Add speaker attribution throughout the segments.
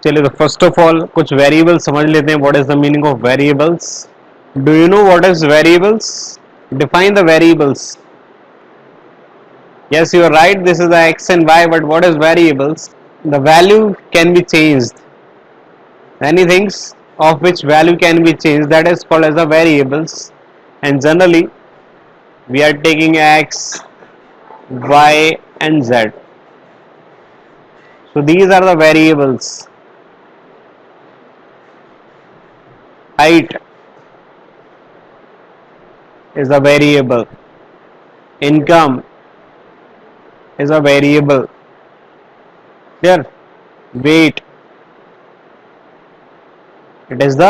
Speaker 1: चलिए, तो first of all कुछ वेरिएबल समझ लेते हैं. What is the meaning of variables? Do you know what is variables? Define the variables. Yes, you are right. This is the x and y, but what is variables? The value can be changed. Any things of which value can be changed, that is called as the variables. And generally, we are taking x, y, and z. So these are the variables. Height is a variable. Income is a variable. Here, weight, it is the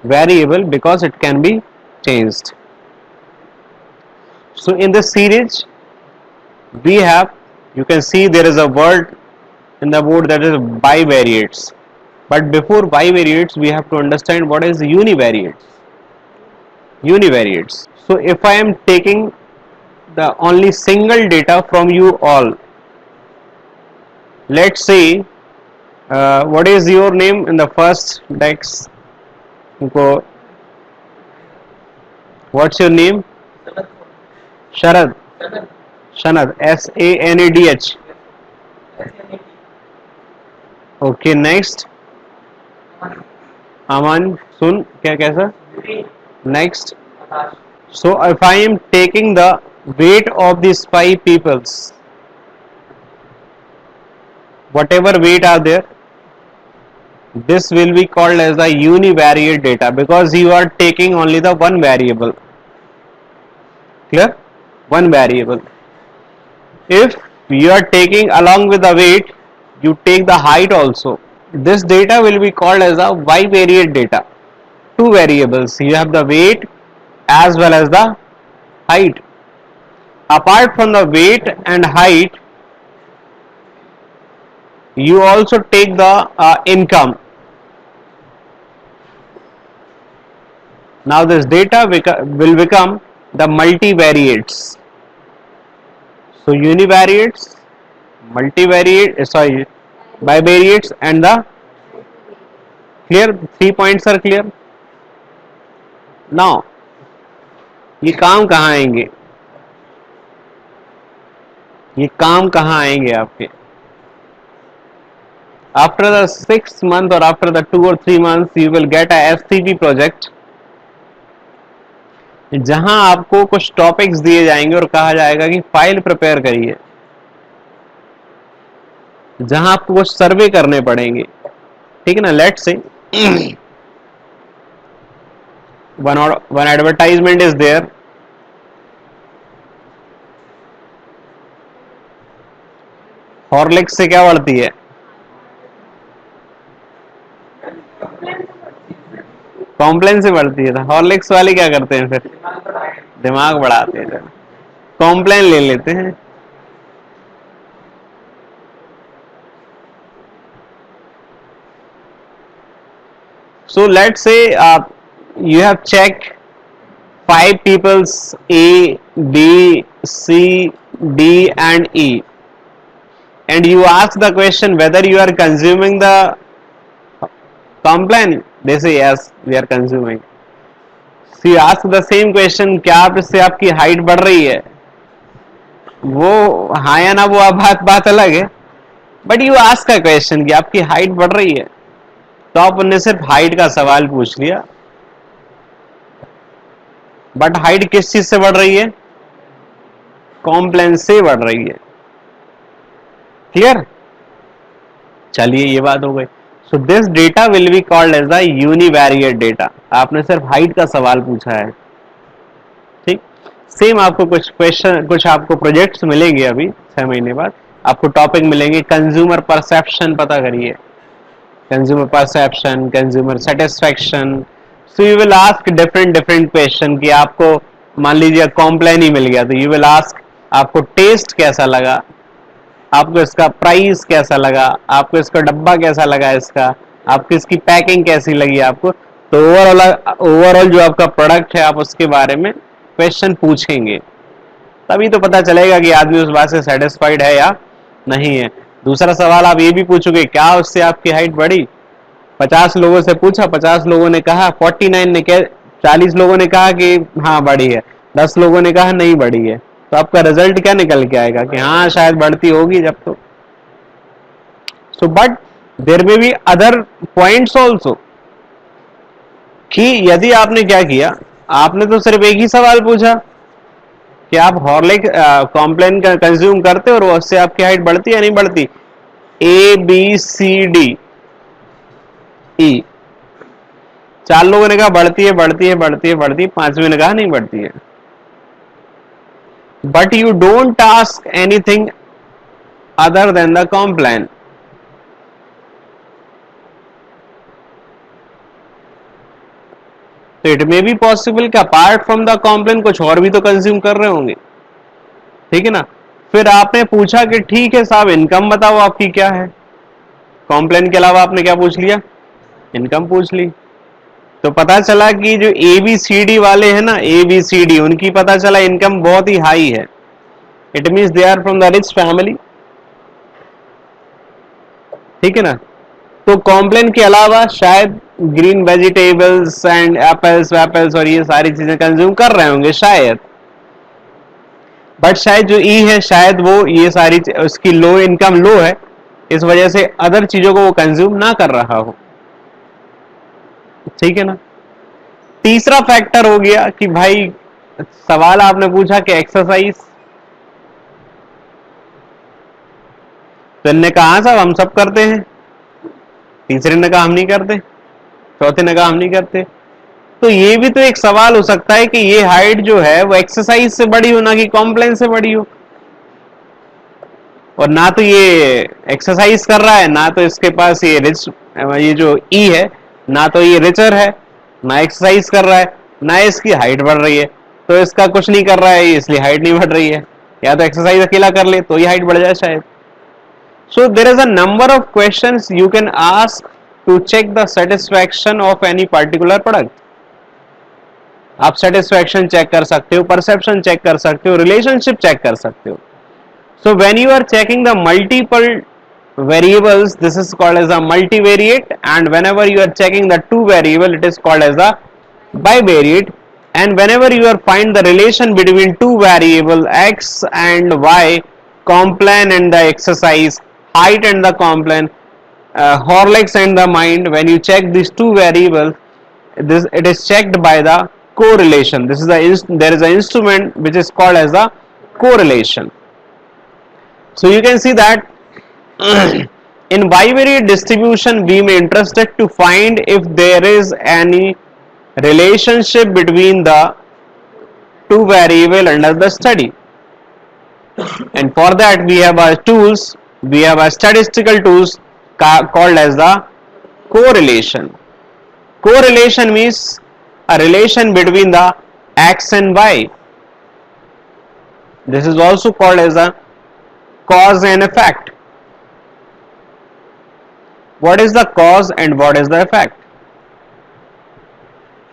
Speaker 1: variable because it can be changed. So in this series, we have, you can see there is a word in the board that is bivariates. But before bivariates, we have to understand what is univariates. Univariates. So if I am taking the only single data from you all, let's say, what is your name in the first dex? What's your name? Sharad. Shanad. SANADH. Okay, next. Aman. Sun. क्या कैसा? Next. So if I am taking the weight of these 5 peoples, whatever weight are there, this will be called as the univariate data because you are taking only the one variable. Clear? One variable. If you are taking along with the weight, you take the height also. This data will be called as a bivariate data. Two variables. You have the weight as well as the height. Apart from the weight and height, you also take the income. Now this data will become the multivariates. So univariates, multivariate, bivariates, and the clear. 3 points are clear. Now ये काम कहाँ आएंगे? ये काम कहाँ आएंगे आपके? After the 6th month or after the 2 or 3 months, you will get a FCP project, जहां आपको कुछ टॉपिक्स दिए जाएंगे और कहा जाएगा कि फाइल प्रिपेयर करिए, जहां आपको कुछ सर्वे करने पड़ेंगे. ठीक है ना? Let's say one advertisement is there. Horlicks से क्या बढ़ती है? कॉम्प्लेन से बढ़ती है. हॉर्लिक्स वाले क्या करते हैं फिर? दिमाग बढ़ाते हैं. कॉम्प्लेन ले लेते हैं. So let's say you have checked 5 people's A, B, C, D and E, and you ask the question whether you are consuming the complaint. They say yes, we are consuming. So you ask the same question, क्या आप इससे आपकी height बढ़ रही है? वो हाँ या ना, वो बात अलग है. बट यू आस्क का क्वेश्चन कि आपकी हाइट बढ़ रही है, तो आप उन्हें सिर्फ हाइट का सवाल पूछ लिया. बट हाइट किस चीज से बढ़ रही है? कॉम्प्लेंस से बढ़ रही है. क्लियर? चलिए, ये बात हो गई. So this data will be called as the univariate data. आपने सिर्फ हाइट का सवाल पूछा है. ठीक. सेम आपको कुछ क्वेश्चन, कुछ आपको प्रोजेक्ट्स मिलेंगे अभी 6 महीने बाद. आपको टॉपिक मिलेंगे, कंज्यूमर परसेप्शन पता करिए, consumer perception, consumer satisfaction. So you will ask different question कि आपको मान लीजिए कॉम्प्लेन ही मिल गया, तो यू विल आस्क आपको टेस्ट कैसा लगा, आपको इसका प्राइस कैसा लगा, आपको इसका डब्बा कैसा लगा, इसका आपको इसकी पैकिंग कैसी लगी आपको. तो ओवरऑल जो आपका प्रोडक्ट है, आप उसके बारे में क्वेश्चन पूछेंगे. तभी तो पता चलेगा कि आदमी उस बात से सेटिस्फाइड है या नहीं है. दूसरा सवाल आप ये भी पूछोगे, क्या उससे आपकी हाइट बढ़ी? 50 लोगों से पूछा, 50 लोगों ने कहा 49 ने कह 40 लोगों ने कहा कि हाँ बढ़ी है, 10 लोगों ने कहा नहीं बढ़ी है, तो आपका रिजल्ट क्या निकल के आएगा कि हाँ शायद बढ़ती होगी जब तो। So but there may be other points also, कि यदि आपने क्या किया, आपने तो सिर्फ एक ही सवाल पूछा कि आप हॉर्लिक्स कॉम्प्लेन का कंज्यूम करते हो और उससे आपकी हाइट बढ़ती है नहीं बढ़ती, A B C D E, 4 लोगों ने कहा बढ़ती है बढ़ती है बढ़ती है बढ़ती है, 5वें ने कहा नहीं बढ़ती है। But you don't ask anything other than the Complan. तो इट मे बी पॉसिबल कि अपार्ट फ्रॉम द कॉम्प्लेन कुछ और भी तो कंज्यूम कर रहे होंगे, ठीक है ना। फिर आपने पूछा कि ठीक है साहब इनकम बताओ आपकी क्या है, कॉम्प्लेन के अलावा आपने क्या पूछ लिया, इनकम पूछ ली। तो पता चला कि जो ए बी सी डी वाले हैं ना, ए बी सी डी, उनकी पता चला इनकम बहुत ही हाई है, it means they are from the rich family, ठीक है ना। तो कॉम्प्लेन के अलावा शायद ग्रीन वेजिटेबल्स एंड एप्पल्स वैपल्स और ये सारी चीजें कंज्यूम कर रहे होंगे शायद, बट शायद जो ई है शायद वो ये सारी उसकी लो इनकम लो है, इस वजह से अदर चीजों को वो कंज्यूम ना कर रहा हो, ठीक है ना। तीसरा फैक्टर हो गया कि भाई सवाल आपने पूछा कि एक्सरसाइज, तो इनने कहा साहब हम सब करते हैं, तीसरे ने कहा हम नहीं करते, चौथे ने कहा हम नहीं करते। तो ये भी तो एक सवाल हो सकता है कि ये हाइट जो है वो एक्सरसाइज से बड़ी हो ना कि कॉम्प्लेन से बड़ी हो, और ना तो ये एक्सरसाइज कर रहा है ना तो इसके पास ये रिच, ये जो ई है ना तो ये रिचर है ना एक्सरसाइज कर रहा है ना इसकी हाइट बढ़ रही है, तो इसका कुछ नहीं कर रहा है इसलिए हाइट नहीं बढ़ रही है, या तो एक्सरसाइज अकेला कर ले तो ये हाइट बढ़ जाए शायद। So there is a number of questions you can ask to check the satisfaction of any particular product. आप सेटिस्फैक्शन चेक कर सकते हो, परसेप्शन चेक कर सकते हो, रिलेशनशिप चेक कर सकते हो। So when you are checking the multiple variables, this is called as a multivariate, and whenever you are checking the two variable, it is called as a bivariate. And whenever you are find the relation between two variable x and y, complan and the exercise, height and the complan, Horlicks and the mind, when you check these two variables, this it is checked by the correlation. This is there is an instrument which is called as the correlation. So you can see that in bivariate distribution we may interested to find if there is any relationship between the two variable under the study, and for that we have our tools, we have our statistical tools called as the correlation. Correlation means a relation between the x and y. This is also called as a cause and effect. What is the cause and what is the effect?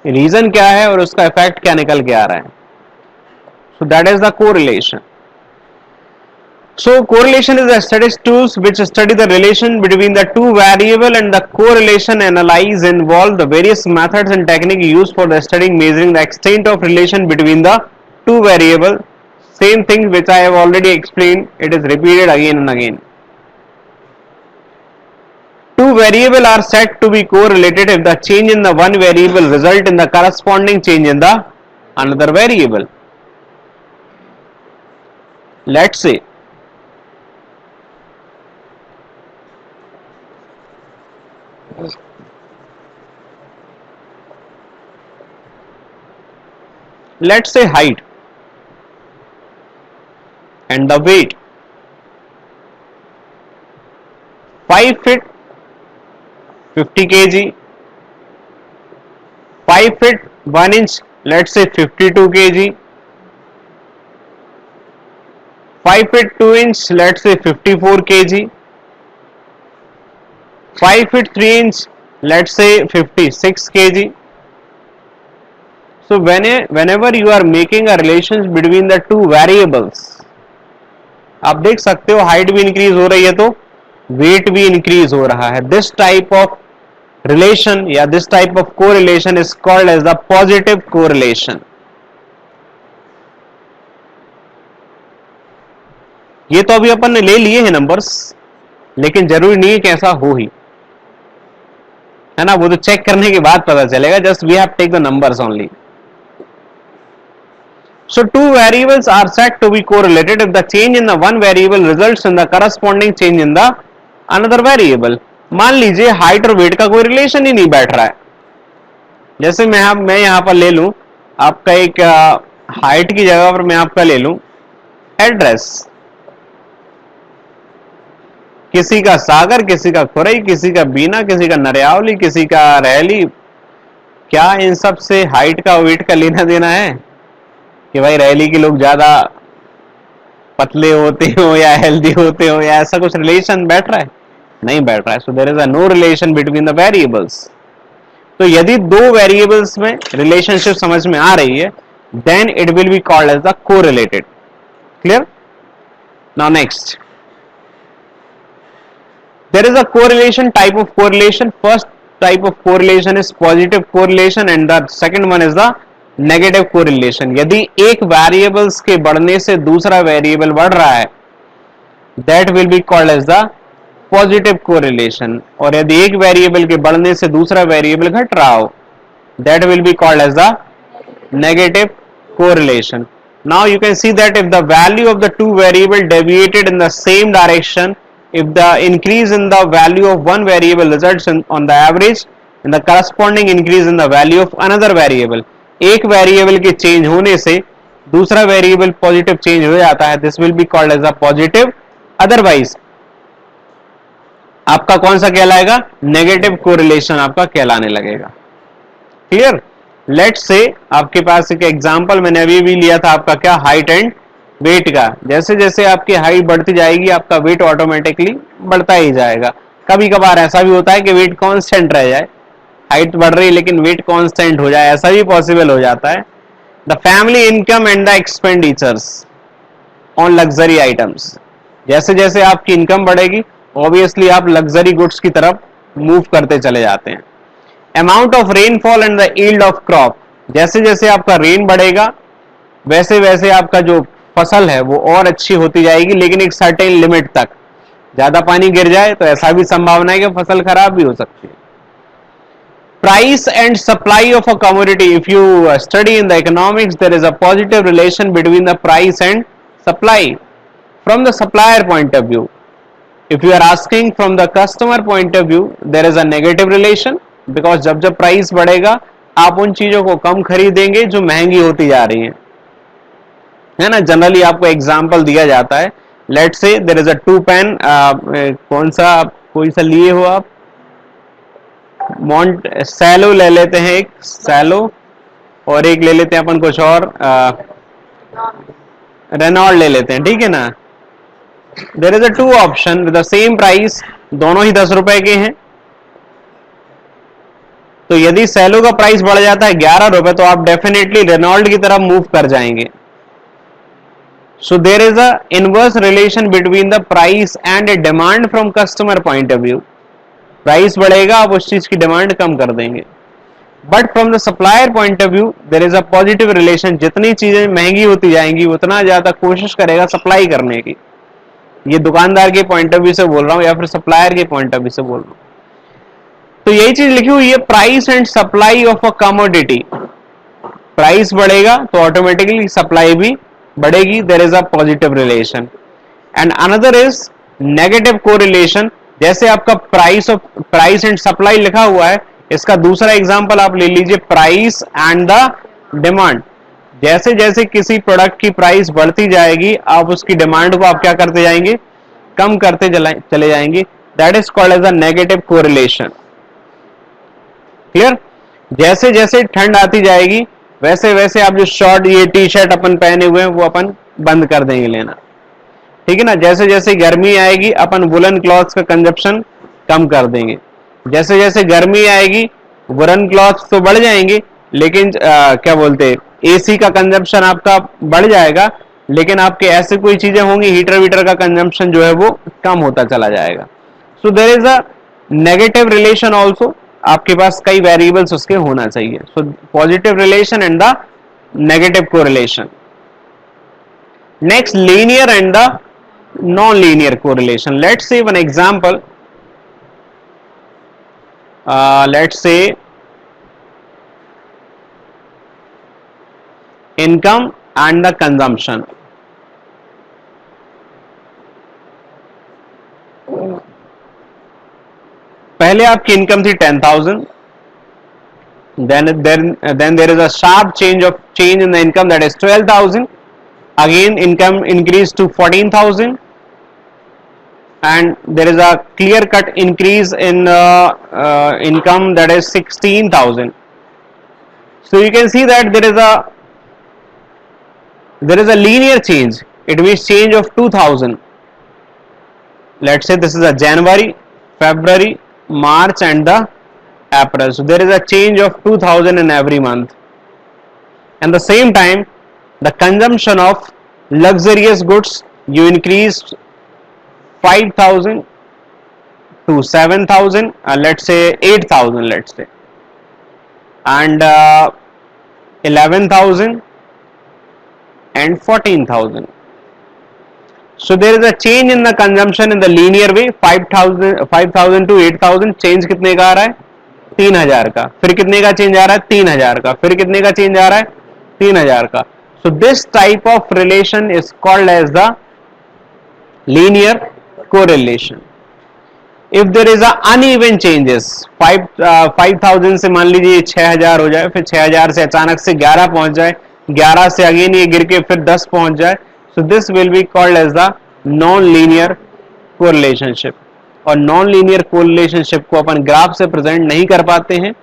Speaker 1: Reason क्या है और उसका effect क्या निकल के आ रहा है, so that is the correlation. So correlation is a statistics tools which study the relation between the two variable, and the correlation analyze involve the various methods and technique used for the studying measuring the extent of relation between the two variable. Same thing which I have already explained, it is repeated again and again. Two variables are said to be correlated if the change in the one variable result in the corresponding change in the another variable. Let's say height and the weight. 5 feet 50 kg, 5 feet 1 inch, let's say 52 kg, 5 feet 2 inch, let's say 54 kg, 5 feet 3 inch, let's say 56 kg. So whenever you are making a relation between the two variables, आप देख सकते हो height भी increase हो रही है तो wait भी इंक्रीज हो रहा है. दिस टाइप ऑफ relation या this type of correlation is called as the positive correlation. ये तो अभी अपन ने ले लिए हैं नंबर्स, लेकिन जरूरी नहीं है कि ऐसा हो ही, है ना, वो तो चेक करने के बाद पता चलेगा. Just we have take the numbers only. So two variables are said to be correlated if the change in the one variable results in the corresponding change in the another variable. मान लीजिए height और wait का कोई relation ही नहीं बैठ रहा है. जैसे मैं यहां पर ले लूं आपका एक हाइट की जगह पर मैं आपका ले लूं एड्रेस. किसी का सागर, किसी का खुरई, किसी का बीना, किसी का नरियावली, किसी का रहली. क्या इन सब से हाइट का वेट का लेना देना है कि भाई रैली के लोग ज्यादा पतले होते हो या हेल्दी होते हो, या ऐसा कुछ रिलेशन बैठ रहा है? नहीं बैठ रहा है. So there is a no relation between the variables. तो यदि दो वेरिएबल्स में रिलेशनशिप समझ में आ रही है, then it will be called as the correlated. Clear? Now next, there is a correlation type of correlation. First type of correlation is positive correlation and the second one is the negative correlation. यदि एक variables के बढ़ने से दूसरा variable बढ़ रहा है, that will be called as the positive correlation. और यदि एक variable के बढ़ने से दूसरा variable घट रहा हो, that will be called as the negative correlation. Now you can see that if the value of the two variable deviated in the same direction, if the increase in the value of one variable results on the average in the corresponding increase in the value of another variable, एक variable के change होने से दूसरा variable positive change हो जाता है, this will be called as a positive. Otherwise आपका कौन सा कहलाएगा? नेगेटिव कोरिलेशन आपका कहलाने लगेगा. क्लियर? लेट्स से आपके पास एक एग्जांपल मैंने अभी भी लिया था आपका क्या, हाइट एंड वेट का. जैसे जैसे आपकी हाइट बढ़ती जाएगी आपका वेट ऑटोमेटिकली बढ़ता ही जाएगा. कभी कभार ऐसा भी होता है कि वेट कांस्टेंट रह जाए, हाइट बढ़ रही है लेकिन वेट कांस्टेंट हो जाए, ऐसा भी पॉसिबल हो जाता है. The family income and the expenditures on luxury items. जैसे जैसे आपकी इनकम बढ़ेगी ऑब्वियसली आप लग्जरी गुड्स की तरफ मूव करते चले जाते हैं. Amount of rainfall and the yield of crop. जैसे जैसे आपका रेन बढ़ेगा वैसे वैसे आपका जो फसल है वो और अच्छी होती जाएगी, लेकिन एक सर्टेन लिमिट तक. ज्यादा पानी गिर जाए तो ऐसा भी संभावना है कि फसल खराब भी हो सकती है. Price and supply of a commodity. If you study in the economics there is a positive relation between the price and supply from the supplier point of view. If you are asking from the customer point of view there is a negative relation, because जब जब price बढ़ेगा आप उन चीजों को कम खरीदेंगे जो महंगी होती जा रही है ना. जनरली आपको एग्जांपल दिया जाता है, let's say there is a two pen, कौन सा कोई सा लिए हो आप, मॉन्ट सैलो ले लेते हैं, एक सैलो और एक ले लेते हैं अपन कुछ और रेनॉल्ड ले लेते हैं, ठीक है ना. There is a two option with the same price, दोनों ही 10 रुपए के हैं. तो यदि सैलो का प्राइस बढ़ जाता है 11 रुपए तो आप डेफिनेटली रेनॉल्ड की तरफ मूव कर जाएंगे. So there is a inverse relation between the price and a demand from customer point of view. Price बढ़ेगा आप उस चीज की डिमांड कम कर देंगे. But from the supplier point of view there is a positive relation. जितनी चीजें महंगी होती जाएंगी उतना ज्यादा कोशिश करेगा सप्लाई करने की. ये दुकानदार के पॉइंट ऑफ व्यू से बोल रहा हूं या फिर सप्लायर के पॉइंट ऑफ व्यू से बोल रहा हूं. तो यही चीज लिखी हुई है, price and supply of a commodity. Price बढ़ेगा तो ऑटोमेटिकली सप्लाई भी बढ़ेगी, there is a positive relation. And another is negative correlation. जैसे आपका प्राइस एंड सप्लाई लिखा हुआ है, इसका दूसरा एग्जांपल आप ले लीजिए, प्राइस एंड द डिमांड. जैसे जैसे किसी प्रोडक्ट की प्राइस बढ़ती जाएगी आप उसकी डिमांड को आप क्या करते जाएंगे, कम करते चले जाएंगे. That is called as a negative correlation. Clear? जैसे जैसे ठंड आती जाएगी वैसे वैसे आप जो शॉर्ट ये टी शर्ट अपन पहने हुए हैं वो अपन बंद कर देंगे लेना, ठीक है ना. जैसे जैसे गर्मी आएगी अपन वुलन क्लॉथ्स का कंजप्शन कम कर देंगे. जैसे जैसे गर्मी आएगी वुलन क्लॉथ्स तो बढ़ जाएंगे, लेकिन क्या बोलते हैं, एसी का कंजप्शन आपका बढ़ जाएगा, लेकिन आपके ऐसे कोई चीजें होंगी हीटर वीटर का कंजम्पशन जो है वो कम होता चला जाएगा. So there is a negative relation also. आपके पास कई वेरिएबल्स उसके होना चाहिए. So positive relation and the negative correlation. Next, linear and the non linear correlation. Let's say one example. Let's say income and the consumption. पहले आपकी income थी 10,000, then there is a sharp change in the income, that is 12,000. Again income increased to 14,000, and there is a clear cut increase in income, that is 16,000. So you can see that there is a linear change. It means change of 2,000. Let's say this is a January, February, March and the April. So there is a change of 2,000 in every month. And the same time, the consumption of luxurious goods, you increased 5,000 to 7,000, let's say 8,000, let's say, and 11,000 and 14,000. So there is a change in the consumption in the linear way. 5,000 to 8,000 change कितने का आ रहा है? 3,000 का. फिर कितने का change आ रहा है? 3,000 का. फिर कितने का चेंज आ रहा है? 3,000 का. So this type of relation is called as the linear correlation. If there is a uneven changes, 5,000 से मान लीजिए 6,000 हो जाए, फिर 6,000 से अचानक से 11 पहुंच जाए, 11 से अगेन ये गिर के फिर 10 पहुंच जाए, so this will be called as the non-linear correlationship. और non-linear correlationship को अपन ग्राफ से प्रेजेंट नहीं कर पाते हैं.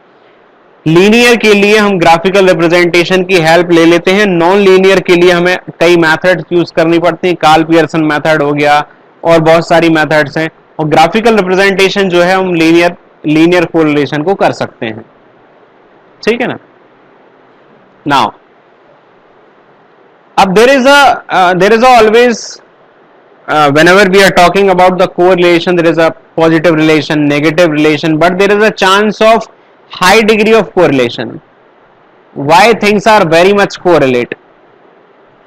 Speaker 1: लीनियर के लिए हम ग्राफिकल रिप्रेजेंटेशन की हेल्प ले लेते हैं. नॉन लीनियर के लिए हमें कई मेथड्स यूज करनी पड़ती हैं. कार्ल पियर्सन मेथड हो गया और बहुत सारी मेथड्स हैं. और ग्राफिकल रिप्रेजेंटेशन जो है हम लीनियर कोरिलेशन को कर सकते हैं. ठीक है ना. नाउ अब there is always whenever we are talking about the correlation, there is a positive relation, negative relation, but there is a chance of high degree of correlation. Why things are very much correlate?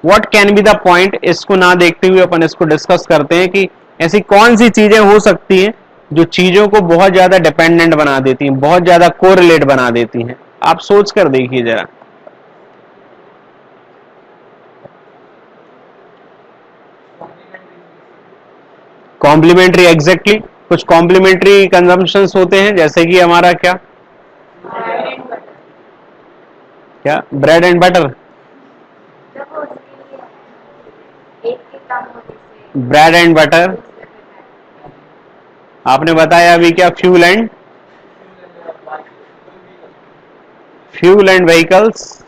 Speaker 1: What can be the point? इसको ना देखते हुए अपन इसको discuss करते हैं कि ऐसी कौन सी चीजें हो सकती हैं जो चीजों को बहुत ज्यादा डिपेंडेंट बना देती हैं, बहुत ज्यादा कोरिलेट बना देती हैं. आप सोच कर देखिए जरा. Complementary, exactly. कुछ कॉम्प्लीमेंट्री कंजम्पशंस होते हैं, जैसे कि हमारा क्या bread and butter. Bread and butter. आपने बताया अभी क्या? फ्यूल एंड व्हीकल्स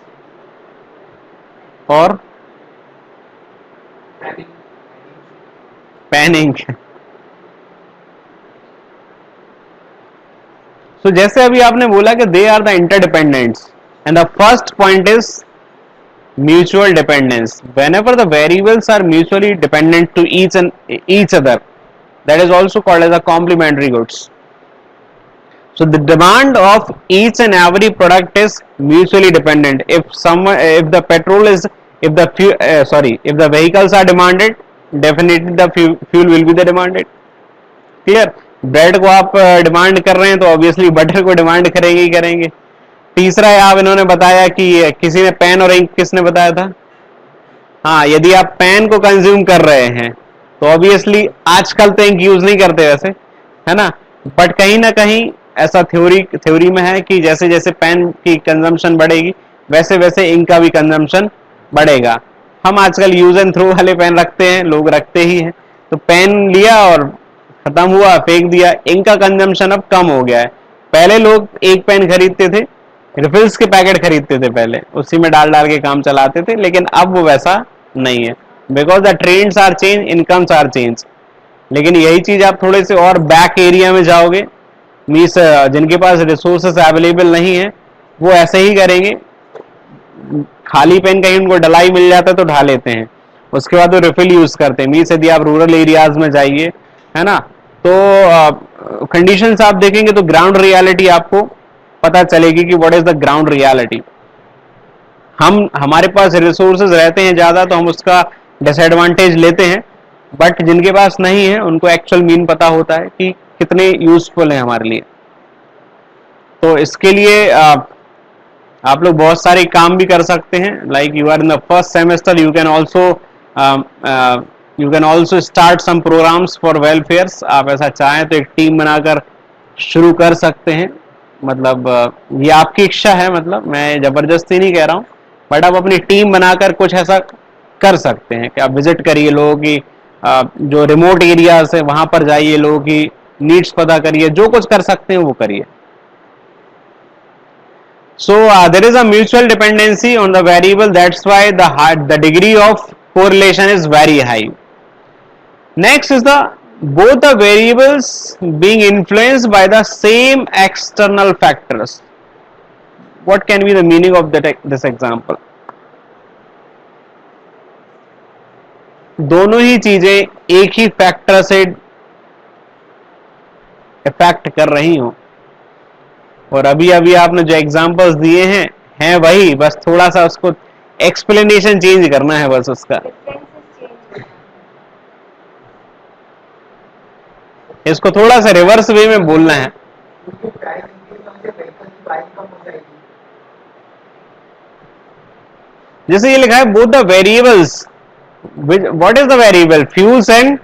Speaker 1: और पैनिंग. तो जैसे अभी आपने बोला कि they are the interdependents, and the first point is mutual dependence. Whenever the variables are mutually dependent to each other, that is also called as a complementary goods. So the demand of each and every product is mutually dependent. If the petrol is, if the vehicles are demanded, definitely the fuel will be the demanded. Clear? Bread को आप demand कर रहे हैं तो obviously butter को demand करेंगे ही करेंगे. तीसरा है, आप इन्होंने बताया कि किसी ने पेन और इंक, किसने बताया था? हाँ, यदि आप पेन को कंज्यूम कर रहे हैं तो ऑब्वियसली आजकल तो इंक यूज नहीं करते वैसे, है ना, बट कहीं ना कहीं ऐसा थ्योरी में है कि जैसे जैसे पेन की कंजम्पशन बढ़ेगी वैसे वैसे इंक का भी कंजम्पशन बढ़ेगा. हम आजकल यूज एंड थ्रो वाले पेन रखते हैं, लोग रखते ही हैं. तो पेन लिया और खत्म हुआ, फेंक दिया. इंक का कंजम्पशन अब कम हो गया है. पहले लोग एक पेन खरीदते थे, रिफिल्स के पैकेट खरीदते थे पहले, उसी में डाल के काम चलाते थे, लेकिन अब वो वैसा नहीं है. Because the trends are change, incomes are change. लेकिन यही चीज आप थोड़े से और बैक एरिया में जाओगे, मीन्स जिनके पास रिसोर्सेस अवेलेबल नहीं है, वो ऐसे ही करेंगे. खाली पेन कहीं उनको डलाई मिल जाता है तो ढा लेते हैं, उसके बाद वो रिफिल यूज करते हैं. मीन्स यदि आप रूरल एरियाज में जाइए, है ना, तो कंडीशंस आप देखेंगे तो ग्राउंड रियलिटी आपको पता चलेगी कि what is the ground reality. हमारे पास रिसोर्सेज रहते हैं ज्यादा तो हम उसका डिसएडवांटेज लेते हैं, बट जिनके पास नहीं है उनको एक्चुअल मीन पता होता है कि कितने यूजफुल है हमारे लिए। तो इसके लिए आप लोग बहुत सारे काम भी कर सकते हैं। Like you are in the first semester, you can also start some programs for welfares. आप ऐसा चाहें तो एक टीम बनाकर शुरू कर सकते हैं। मतलब ये आपकी इच्छा है, मतलब मैं जबरदस्ती नहीं कह रहा हूं, बट आप अपनी टीम बनाकर कुछ ऐसा कर सकते हैं कि आप विजिट करिए लोगों की, जो रिमोट एरियाज है वहां पर जाइए, लोगों की नीड्स पता करिए, जो कुछ कर सकते हैं वो करिए। So there is a mutual dependency on the variable, that's why the degree of correlation is very high. Next is the both the variables being influenced by the same external factors. What can be the meaning of this example? दोनों ही चीजें एक ही factor से effect कर रही हो, और अभी अभी आपने जो एग्जांपल्स दिए हैं वही, बस थोड़ा सा उसको एक्सप्लेनेशन चेंज करना है बस उसका। इसको थोड़ा सा रिवर्स वे में बोलना है। जैसे ये लिखा है both the variables, what is the variable? Fuels and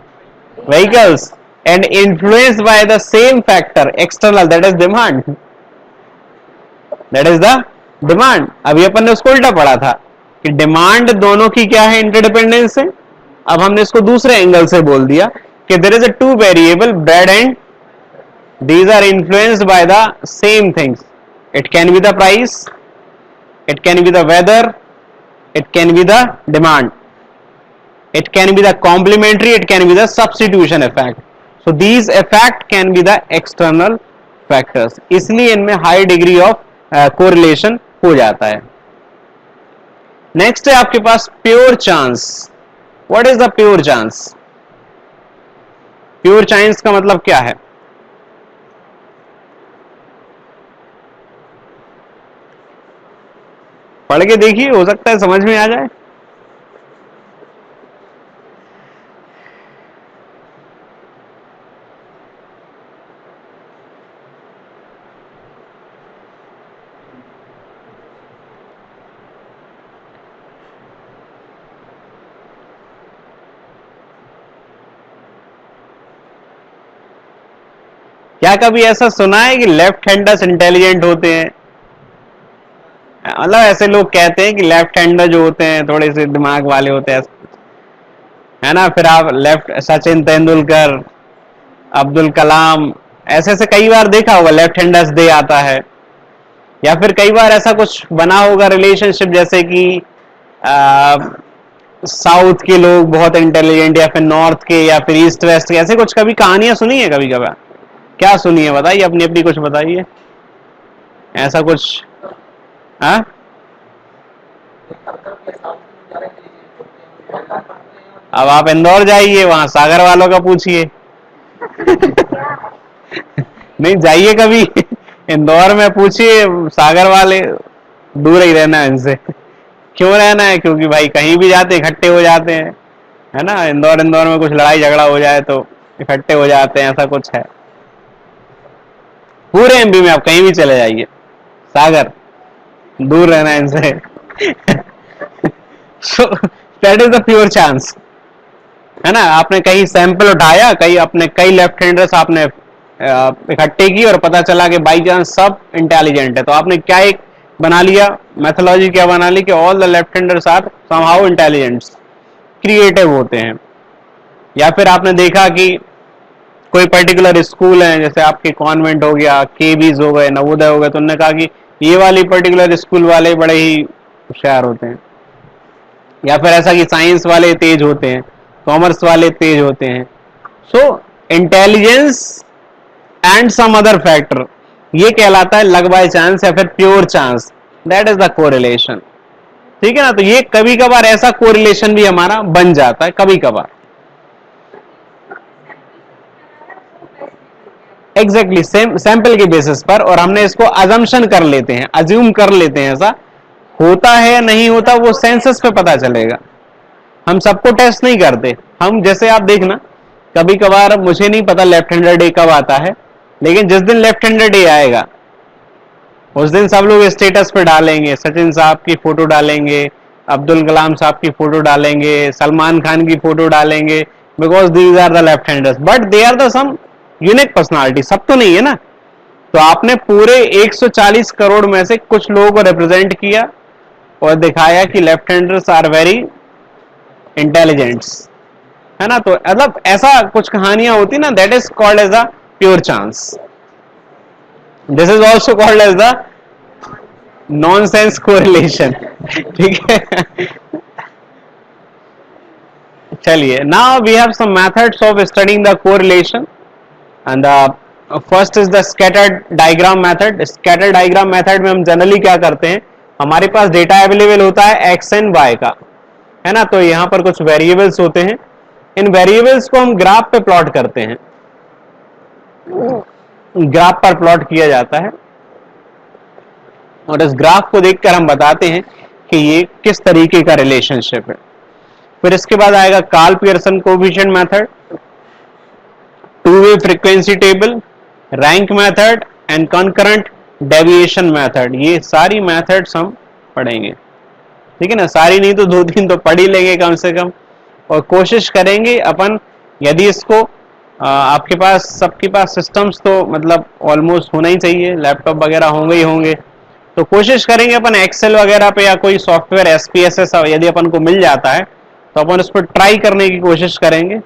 Speaker 1: vehicles, and influenced by the same factor external, that is demand. That is the demand. अभी अपन ने उसको उल्टा पढ़ा था कि डिमांड दोनों की क्या है, इंटरडिपेंडेंस है। अब हमने इसको दूसरे एंगल से बोल दिया कि there is a two variable bread and these are influenced by the same things. It can be the price, it can be the weather, it can be the demand, it can be the complementary, it can be the substitution effect. So these effect can be the external factors, इसलिए इनमें high degree of correlation हो जाता है। Next है आपके पास pure chance. What is the pure chance? Pure chance का मतलब क्या है? पढ़ के देखिए, हो सकता है समझ में आ जाए। क्या कभी ऐसा सुना है कि लेफ्ट हैंडर्स इंटेलिजेंट होते हैं? मतलब ऐसे लोग कहते हैं कि लेफ्ट हैंडर जो होते हैं थोड़े से दिमाग वाले होते हैं, है ना। फिर आप लेफ्ट, सचिन तेंदुलकर, अब्दुल कलाम, ऐसे ऐसे कई बार देखा होगा लेफ्ट हैंडर्स डे आता है। या फिर कई बार ऐसा कुछ बना होगा रिलेशनशिप, जैसे कि साउथ के लोग बहुत इंटेलिजेंट, या फिर नॉर्थ के, या फिर ईस्ट वेस्ट के, ऐसे कुछ कभी कहानियां सुनी है कभी कभार? क्या सुनी है बताइए, अपनी अपनी कुछ बताइए ऐसा कुछ। हाँ, अब आप इंदौर जाइए, वहां सागर वालों का पूछिए। नहीं, जाइए कभी इंदौर में पूछिए, सागर वाले दूर ही रहना है इनसे। क्यों रहना है? क्योंकि भाई कहीं भी जाते इकट्ठे हो जाते हैं, है ना। इंदौर इंदौर में कुछ लड़ाई झगड़ा हो जाए तो इकट्ठे हो जाते हैं, ऐसा कुछ है। पूरे एमपी में आप कहीं भी चले जाइए, सागर दूर रहना है इनसे। So that is the pure chance, है ना। आपने कहीं सैंपल उठाया, कहीं अपने कई लेफ्ट हैंडर्स आपने इकट्ठे की, और पता चला कि बाई चांस सब इंटेलिजेंट है, तो आपने क्या एक बना लिया मेथोलॉजी, क्या बना ली कि all the left handers are somehow intelligent, creative होते हैं। या फिर आपने देखा कि कोई पर्टिकुलर स्कूल है, जैसे आपके कॉन्वेंट हो गया, केबीज हो गए, नवोदय हो गए, तो उन्होंने कहा कि ये वाली पर्टिकुलर स्कूल वाले बड़े ही होशियार होते हैं। या फिर ऐसा कि साइंस वाले तेज होते हैं, कॉमर्स वाले तेज होते हैं। So intelligence and some other factor, ये कहलाता है लक बाय चांस या फिर pure chance. That is the correlation, ठीक है ना। तो ये कभी कभार ऐसा कोरिलेशन भी हमारा बन जाता है, कभी कभार। एग्जैक्टली सेम सैंपल के बेसिस पर, और हमने इसको अजम्पशन कर लेते हैं, अज्यूम कर लेते हैं ऐसा होता है या नहीं होता वो सेंसस पे पता चलेगा। हम सबको टेस्ट नहीं करते। हम जैसे आप देखना कभी कभार, मुझे नहीं पता लेफ्ट हैंडर डे कब आता है, लेकिन जिस दिन लेफ्ट हैंडर डे आएगा उस दिन सब लोग स्टेटस पे डालेंगे, सचिन साहब की फोटो डालेंगे, अब्दुल कलाम साहब की फोटो डालेंगे, सलमान खान की फोटो डालेंगे, because these are the left handers, but they are the some unique personality, सब तो नहीं है ना। तो आपने पूरे 140 करोड़ में से कुछ लोगों को रिप्रेजेंट किया और दिखाया कि left handers are very intelligents, है ना। तो मतलब ऐसा कुछ कहानियां होती ना, that is called as a pure chance. This is also called as the nonsense correlation. ठीक है। चलिए, now we have some methods of studying the correlation, and first is the scattered diagram method. Scattered diagram method में हम generally क्या करते हैं, हमारे पास data available होता है एक्स एंड वाई का, है ना। तो यहां पर कुछ वेरिएबल्स होते हैं, इन वेरिएबल्स को हम ग्राफ पे प्लॉट करते हैं, ग्राफ पर प्लॉट किया जाता है, और इस ग्राफ को देखकर हम बताते हैं कि ये किस तरीके का रिलेशनशिप है। फिर इसके बाद आएगा Karl Pearson coefficient method, two way frequency table, rank method and concurrent deviation method. ये सारी मेथड्स हम पढ़ेंगे, ठीक है ना। सारी नहीं तो दो तीन तो पढ़ ही लेंगे कम से कम, और कोशिश करेंगे अपन, यदि इसको आपके पास सबके पास सिस्टम्स तो मतलब ऑलमोस्ट होना ही चाहिए, लैपटॉप वगैरह होंगे ही होंगे, तो कोशिश करेंगे अपन एक्सेल वगैरह पे या कोई सॉफ्टवेयर एसपीएसएस यदि अपन को मिल जाता है तो अपन उस पर ट्राई करने की कोशिश करेंगे।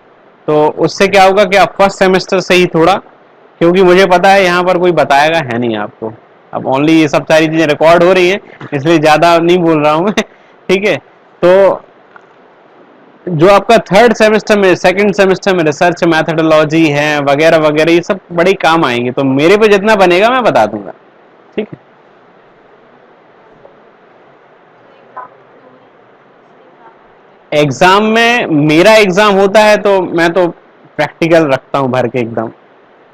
Speaker 1: तो उससे क्या होगा कि आप फर्स्ट सेमेस्टर से ही थोड़ा, क्योंकि मुझे पता है यहाँ पर कोई बताएगा है नहीं आपको, अब ओनली ये सब सारी चीजें रिकॉर्ड हो रही हैं इसलिए ज्यादा नहीं बोल रहा हूँ मैं। ठीक है, तो जो आपका थर्ड सेमेस्टर में, सेकंड सेमेस्टर में रिसर्च मैथडोलॉजी है वगैरह वगैरह, ये सब बड़े काम आएंगे, तो मेरे पे जितना बनेगा मैं बता दूंगा, ठीक है। एग्जाम में, मेरा एग्जाम होता है तो मैं तो प्रैक्टिकल रखता हूँ भर के एकदम।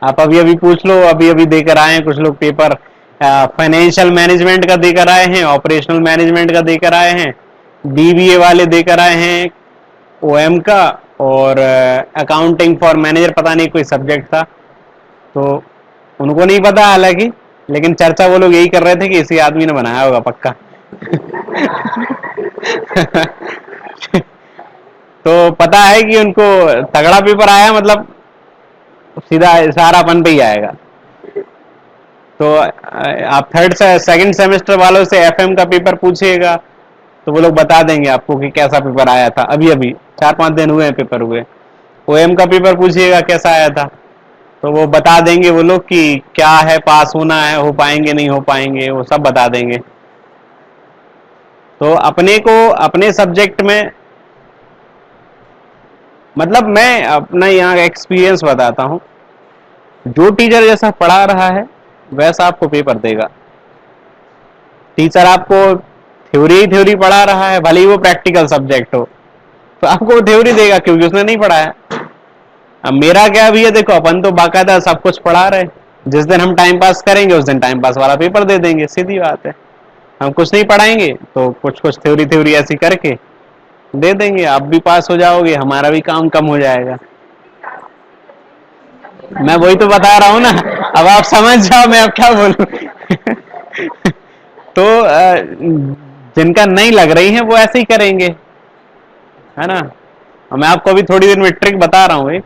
Speaker 1: आप अभी अभी पूछ लो, अभी अभी देकर आए हैं कुछ लोग पेपर, फाइनेंशियल मैनेजमेंट का देकर आए हैं, ऑपरेशनल मैनेजमेंट का देकर आए हैं, बीबीए वाले देकर आए हैं ओएम का, और अकाउंटिंग फॉर मैनेजर पता नहीं कोई सब्जेक्ट था, तो उनको नहीं पता हालांकि, लेकिन चर्चा वो लोग यही कर रहे थे कि इसी आदमी ने बनाया होगा पक्का। तो पता है कि उनको तगड़ा पेपर आया, मतलब सीधा इशारापन पे ही आएगा। तो आप थर्ड से सेकंड सेमेस्टर वालों से एफएम का पेपर पूछिएगा तो वो लोग बता देंगे आपको कि कैसा पेपर आया था, अभी अभी 4-5 दिन हुए हैं पेपर हुए। ओएम का पेपर पूछिएगा कैसा आया था, तो वो बता देंगे वो लोग कि क्या है, पास होना है, हो पाएंगे नहीं हो पाएंगे, वो सब बता देंगे। तो अपने को अपने सब्जेक्ट में, मतलब मैं अपना यहाँ एक्सपीरियंस बताता हूँ, जो टीचर जैसा पढ़ा रहा है वैसा आपको पेपर देगा। टीचर आपको थ्योरी पढ़ा रहा है, भले ही वो प्रैक्टिकल सब्जेक्ट हो, तो आपको थ्योरी देगा क्योंकि उसने नहीं पढ़ाया। अब मेरा क्या भी है, देखो अपन तो बाकायदा सब कुछ पढ़ा रहे, जिस दिन हम टाइम पास करेंगे उस दिन टाइम पास वाला पेपर दे देंगे, सीधी बात है। हम कुछ नहीं पढ़ाएंगे तो कुछ कुछ थ्योरी ऐसी करके दे देंगे, आप भी पास हो जाओगे, हमारा भी काम कम हो जाएगा। मैं वही तो बता रहा हूँ ना, अब आप समझ जाओ मैं अब क्या बोलूं। तो जिनका नहीं लग रही है वो ऐसे ही करेंगे, है ना। मैं आपको अभी थोड़ी देर में ट्रिक बता रहा हूँ, एक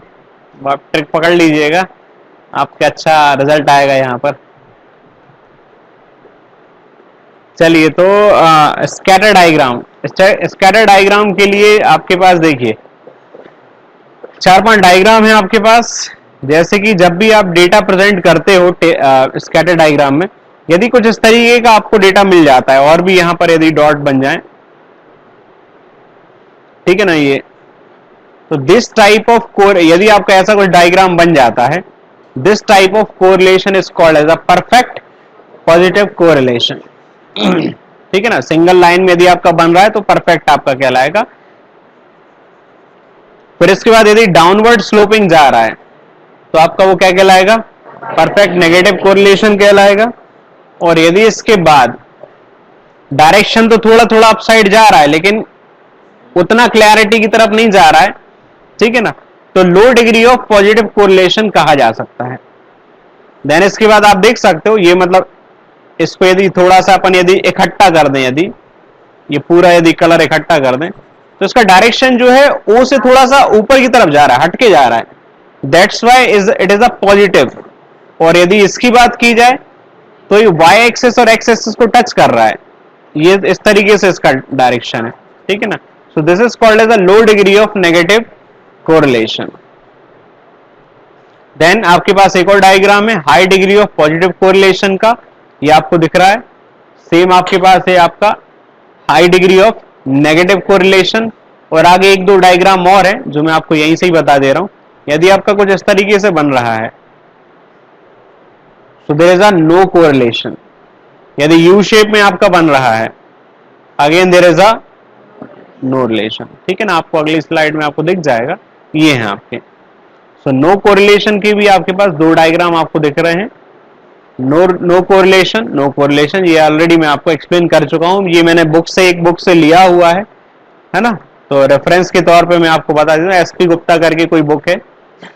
Speaker 1: आप ट्रिक पकड़ लीजिएगा, आपका अच्छा रिजल्ट आएगा यहाँ पर। चलिए, तो स्कैटर डायग्राम, स्कैटर डायग्राम के लिए आपके पास देखिए 4-5 डायग्राम है आपके पास। जैसे कि जब भी आप डेटा प्रेजेंट करते हो स्कैटर डायग्राम में, यदि कुछ इस तरीके का आपको डेटा मिल जाता है, और भी यहां पर यदि डॉट बन जाए, ठीक है ना, ये तो दिस टाइप ऑफ कोर, यदि आपका ऐसा कुछ डायग्राम बन जाता है, this type of correlation is called as a perfect positive correlation. ठीक है ना, सिंगल लाइन में यदि आपका बन रहा है तो परफेक्ट आपका कहलाएगा। फिर इसके बाद यदि डाउनवर्ड स्लोपिंग जा रहा है तो आपका वो क्या कहलाएगा, परफेक्ट नेगेटिव कोरिलेशन कहलाएगा। और यदि इसके बाद डायरेक्शन तो थोड़ा थोड़ा अपसाइड जा रहा है लेकिन उतना क्लैरिटी की तरफ नहीं जा रहा है, ठीक है ना, तो लो डिग्री ऑफ पॉजिटिव कोरिलेशन कहा जा सकता है। देन इसके बाद आप देख सकते हो ये मतलब इसको यदि थोड़ा सा अपन यदि इकट्ठा कर दें, यदि ये पूरा यदि कलर इकट्ठा कर दें तो इसका डायरेक्शन जो है ओ से थोड़ा सा ऊपर की तरफ जा रहा है, हटके जा रहा है, that's why it is a positive. और यदि इसकी बात की जाए तो ये वाई एक्सेस और एक्स एक्सेस को टच कर रहा है, ये इस तरीके से इसका डायरेक्शन है, ठीक है ना। So this is called as a low degree of negative correlation. Then आपके पास एक और डायग्राम है high degree of positive correlation का, ये आपको दिख रहा है। सेम आपके पास है आपका high degree of negative correlation. और आगे एक दो डायग्राम और है जो मैं आपको यहीं से ही बता दे रहा हूं। यदि आपका कुछ इस तरीके से बन रहा है so there is a no correlation। यदि यू शेप में आपका बन रहा है again there is a no relation, ठीक है ना। आपको अगली स्लाइड में आपको दिख जाएगा, ये हैं आपके। सो नो कोरिलेशन के भी आपके पास दो डायग्राम आपको दिख रहे हैं। नो कोरिलेशन ये ऑलरेडी मैं आपको एक्सप्लेन कर चुका हूं, ये मैंने एक बुक से लिया हुआ है ना। तो रेफरेंस के तौर पे मैं आपको बता दूं, एसपी गुप्ता करके कोई बुक है,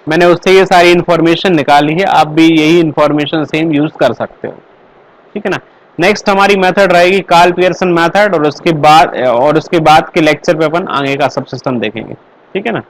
Speaker 1: मैंने उससे ये सारी इंफॉर्मेशन निकाली है, आप भी यही इंफॉर्मेशन सेम यूज कर सकते हो, ठीक है ना। नेक्स्ट हमारी मेथड रहेगी कार्ल पियर्सन मेथड, और उसके बाद के लेक्चर पे अपन आगे का सब सिस्टम देखेंगे, ठीक है ना।